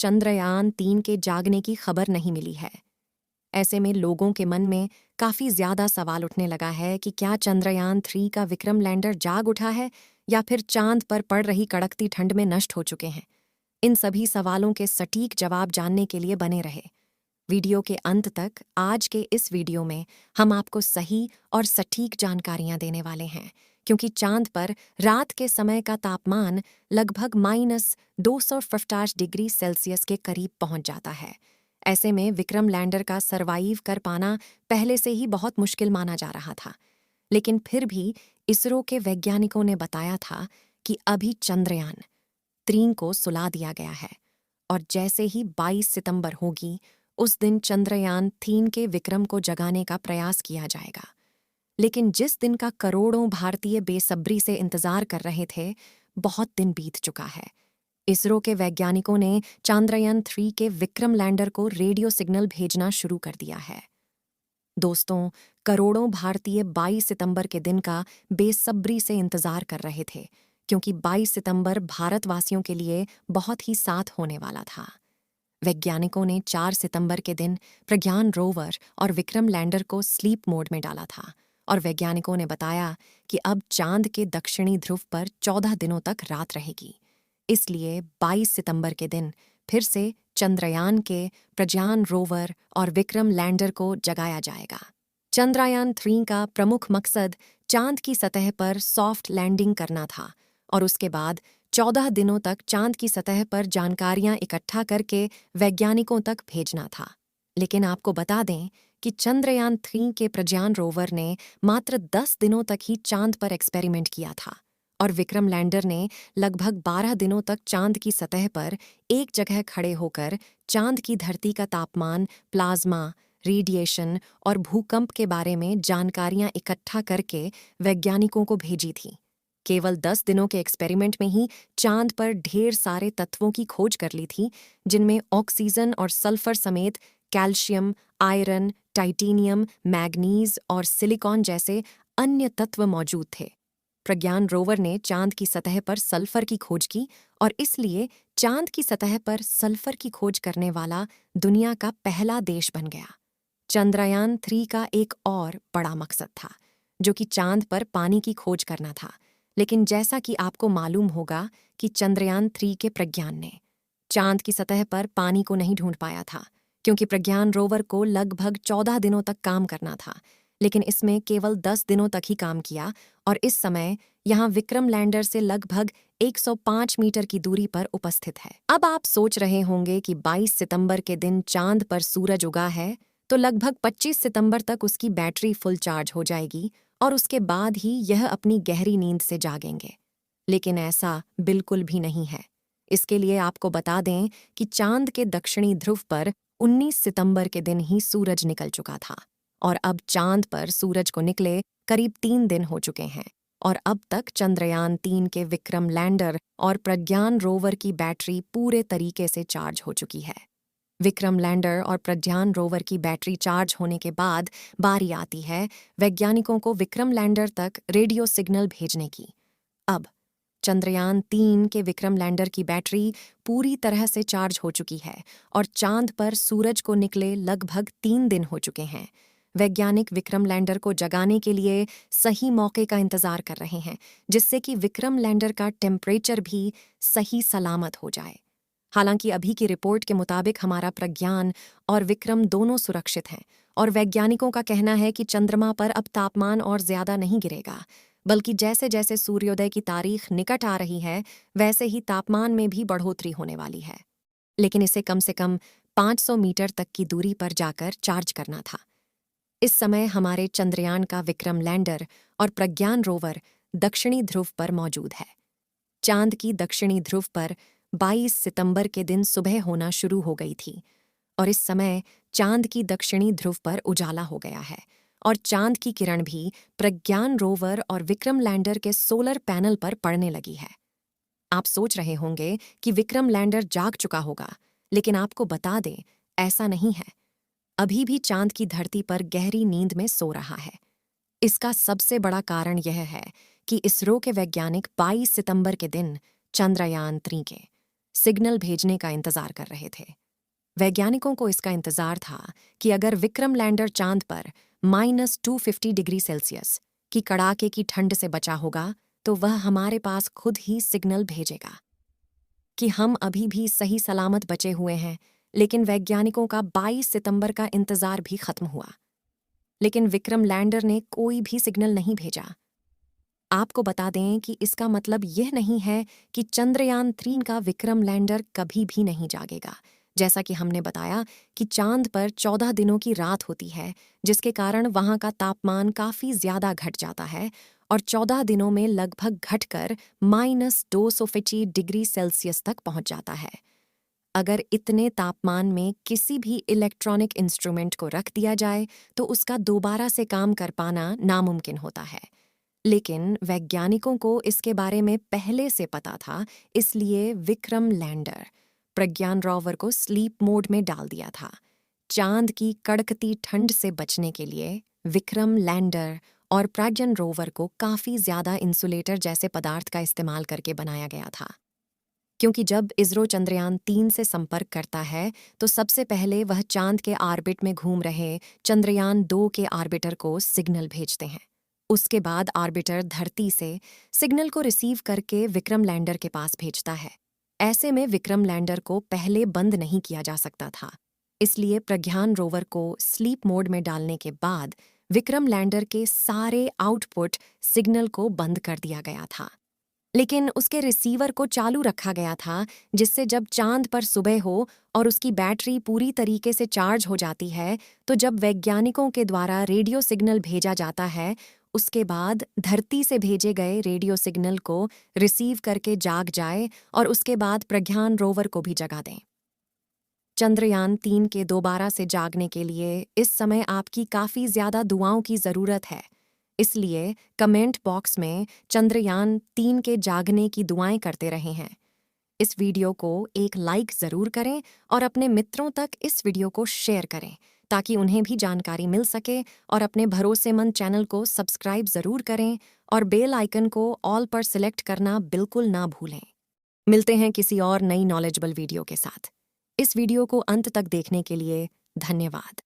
चंद्रयान-3 के जागने की खबर नहीं मिली है। ऐसे में लोगों के मन में काफ़ी ज़्यादा सवाल उठने लगा है कि क्या चंद्रयान-3 का विक्रम लैंडर जाग उठा है या फिर चांद पर पड़ रही कड़कती ठंड में नष्ट हो चुके हैं। इन सभी सवालों के सटीक जवाब जानने के लिए बने रहे वीडियो के अंत तक। आज के इस वीडियो में हम आपको सही और सटीक जानकारियां देने वाले हैं, क्योंकि चांद पर रात के समय का तापमान लगभग -250 डिग्री सेल्सियस के करीब पहुंच जाता है। ऐसे में विक्रम लैंडर का सरवाइव कर पाना पहले से ही बहुत मुश्किल माना जा रहा था, लेकिन फिर भी इसरो के वैज्ञानिकों ने बताया था कि अभी चंद्रयान-3 को सुला दिया गया है और जैसे ही 22 सितंबर होगी उस दिन चंद्रयान-3 के विक्रम को जगाने का प्रयास किया जाएगा। लेकिन जिस दिन का करोड़ों भारतीय बेसब्री से इंतजार कर रहे थे, बहुत दिन बीत चुका है। इसरो के वैज्ञानिकों ने चंद्रयान-3 के विक्रम लैंडर को रेडियो सिग्नल भेजना शुरू कर दिया है। दोस्तों, करोड़ों भारतीय 22 सितंबर के दिन का बेसब्री से इंतजार कर रहे थे, क्योंकि 22 सितंबर भारतवासियों के लिए बहुत ही साथ होने वाला था। वैज्ञानिकों ने 4 सितंबर के दिन प्रज्ञान रोवर और विक्रम लैंडर को स्लीप मोड में डाला था और वैज्ञानिकों ने बताया कि अब चांद के दक्षिणी ध्रुव पर 14 दिनों तक रात रहेगी। इसलिए 22 सितंबर के दिन फिर से चंद्रयान के प्रज्ञान रोवर और विक्रम लैंडर को जगाया जाएगा। चंद्रयान-3 का प्रमुख मकसद चांद की सतह पर सॉफ्ट लैंडिंग करना था और उसके बाद 14 दिनों तक चांद की सतह पर जानकारियां इकट्ठा करके वैज्ञानिकों तक भेजना था। लेकिन आपको बता दें कि चंद्रयान-3 के प्रज्ञान रोवर ने मात्र 10 दिनों तक ही चांद पर एक्सपेरिमेंट किया था और विक्रम लैंडर ने लगभग 12 दिनों तक चांद की सतह पर एक जगह खड़े होकर चांद की धरती का तापमान, प्लाज्मा, रेडिएशन और भूकंप के बारे में जानकारियां इकट्ठा करके वैज्ञानिकों को भेजी थी। केवल 10 दिनों के एक्सपेरिमेंट में ही चांद पर ढेर सारे तत्वों की खोज कर ली थी, जिनमें ऑक्सीजन और सल्फर समेत कैल्शियम, आयरन, टाइटेनियम, मैग्नीज और सिलिकॉन जैसे अन्य तत्व मौजूद थे। प्रज्ञान रोवर ने चांद की सतह पर सल्फर की खोज की और इसलिए चांद की सतह पर सल्फर की खोज करने वाला दुनिया का पहला देश बन गया। चंद्रयान-3 का एक और बड़ा मकसद था, जो कि चांद पर पानी की खोज करना था। लेकिन जैसा कि आपको मालूम होगा कि चंद्रयान-3 के प्रज्ञान ने चांद की सतह पर पानी को नहीं ढूंढ पाया था, क्योंकि प्रज्ञान रोवर को लगभग 14 दिनों तक काम करना था, लेकिन इसमें केवल 10 दिनों तक ही काम किया और इस समय यहाँ विक्रम लैंडर से लगभग 105 मीटर की दूरी पर उपस्थित है। अब आप सोच रहे होंगे कि 22 सितंबर के दिन चांद पर सूरज उगा है, तो लगभग 25 सितंबर तक उसकी बैटरी फुल चार्ज हो जाएगी और उसके बाद ही यह अपनी गहरी नींद से जागेंगे। लेकिन ऐसा बिल्कुल भी नहीं है। इसके लिए आपको बता दें कि चांद के दक्षिणी ध्रुव पर 19 सितंबर के दिन ही सूरज निकल चुका था और अब चांद पर सूरज को निकले करीब 3 दिन हो चुके हैं और अब तक चंद्रयान-3 के विक्रम लैंडर और प्रज्ञान रोवर की बैटरी पूरे तरीके से चार्ज हो चुकी है। विक्रम लैंडर और प्रज्ञान रोवर की बैटरी चार्ज होने के बाद बारी आती है वैज्ञानिकों को विक्रम लैंडर तक रेडियो सिग्नल भेजने की। अब चंद्रयान-3 के विक्रम लैंडर की बैटरी पूरी तरह से चार्ज हो चुकी है और चांद पर सूरज को निकले लगभग 3 दिन हो चुके हैं। वैज्ञानिक विक्रम लैंडर को जगाने के लिए सही मौके का इंतजार कर रहे हैं, जिससे कि विक्रम लैंडर का टेम्परेचर भी सही सलामत हो जाए। हालांकि अभी की रिपोर्ट के मुताबिक हमारा प्रज्ञान और विक्रम दोनों सुरक्षित हैं और वैज्ञानिकों का कहना है कि चंद्रमा पर अब तापमान और ज्यादा नहीं गिरेगा, बल्कि जैसे जैसे सूर्योदय की तारीख निकट आ रही है, वैसे ही तापमान में भी बढ़ोतरी होने वाली है। लेकिन इसे कम से कम 500 मीटर तक की दूरी पर जाकर चार्ज करना था। इस समय हमारे चंद्रयान का विक्रम लैंडर और प्रज्ञान रोवर दक्षिणी ध्रुव पर मौजूद है। चांद की दक्षिणी ध्रुव पर 22 सितंबर के दिन सुबह होना शुरू हो गई थी और इस समय चांद की दक्षिणी ध्रुव पर उजाला हो गया है और चांद की किरण भी प्रज्ञान रोवर और विक्रम लैंडर के सोलर पैनल पर पड़ने लगी है। आप सोच रहे होंगे कि विक्रम लैंडर जाग चुका होगा, लेकिन आपको बता दें, ऐसा नहीं है। अभी भी चांद की धरती पर गहरी नींद में सो रहा है। इसका सबसे बड़ा कारण यह है कि इसरो के वैज्ञानिक 22 सितंबर के दिन चंद्रयान-3 के सिग्नल भेजने का इंतजार कर रहे थे। वैज्ञानिकों को इसका इंतजार था कि अगर विक्रम लैंडर चांद पर -250 डिग्री सेल्सियस की कड़ाके की ठंड से बचा होगा तो वह हमारे पास खुद ही सिग्नल भेजेगा कि हम अभी भी सही सलामत बचे हुए हैं। लेकिन वैज्ञानिकों का 22 सितंबर का इंतजार भी खत्म हुआ, लेकिन विक्रम लैंडर ने कोई भी सिग्नल नहीं भेजा। आपको बता दें कि इसका मतलब यह नहीं है कि चंद्रयान-3 का विक्रम लैंडर कभी भी नहीं जागेगा। जैसा कि हमने बताया कि चांद पर 14 दिनों की रात होती है, जिसके कारण वहां का तापमान काफी ज्यादा घट जाता है और 14 दिनों में लगभग घटकर -250 डिग्री सेल्सियस तक पहुंच जाता है। अगर इतने तापमान में किसी भी इलेक्ट्रॉनिक इंस्ट्रूमेंट को रख दिया जाए तो उसका दोबारा से काम कर पाना नामुमकिन होता है। लेकिन वैज्ञानिकों को इसके बारे में पहले से पता था, इसलिए विक्रम लैंडर प्रज्ञान रोवर को स्लीप मोड में डाल दिया था। चांद की कड़कती ठंड से बचने के लिए विक्रम लैंडर और प्रज्ञान रोवर को काफी ज्यादा इंसुलेटर जैसे पदार्थ का इस्तेमाल करके बनाया गया था, क्योंकि जब इसरो चंद्रयान-3 से संपर्क करता है तो सबसे पहले वह चांद के ऑर्बिट में घूम रहे चंद्रयान-2 के ऑर्बिटर को सिग्नल भेजते हैं। उसके बाद ऑर्बिटर धरती से सिग्नल को रिसीव करके विक्रम लैंडर के पास भेजता है। ऐसे में विक्रम लैंडर को पहले बंद नहीं किया जा सकता था, इसलिए प्रज्ञान रोवर को स्लीप मोड में डालने के बाद विक्रम लैंडर के सारे आउटपुट सिग्नल को बंद कर दिया गया था। लेकिन उसके रिसीवर को चालू रखा गया था, जिससे जब चांद पर सुबह हो और उसकी बैटरी पूरी तरीके से चार्ज हो जाती है तो जब वैज्ञानिकों के द्वारा रेडियो सिग्नल भेजा जाता है, उसके बाद धरती से भेजे गए रेडियो सिग्नल को रिसीव करके जाग जाए और उसके बाद प्रज्ञान रोवर को भी जगा दें। चंद्रयान-3 के दोबारा से जागने के लिए इस समय आपकी काफ़ी ज़्यादा दुआओं की ज़रूरत है। इसलिए कमेंट बॉक्स में चंद्रयान-3 के जागने की दुआएं करते रहे हैं। इस वीडियो को एक लाइक ज़रूर करें और अपने मित्रों तक इस वीडियो को शेयर करें ताकि उन्हें भी जानकारी मिल सके, और अपने भरोसेमंद चैनल को सब्सक्राइब ज़रूर करें और बेल आइकन को ऑल पर सिलेक्ट करना बिल्कुल ना भूलें। मिलते हैं किसी और नई नॉलेजेबल वीडियो के साथ। इस वीडियो को अंत तक देखने के लिए धन्यवाद।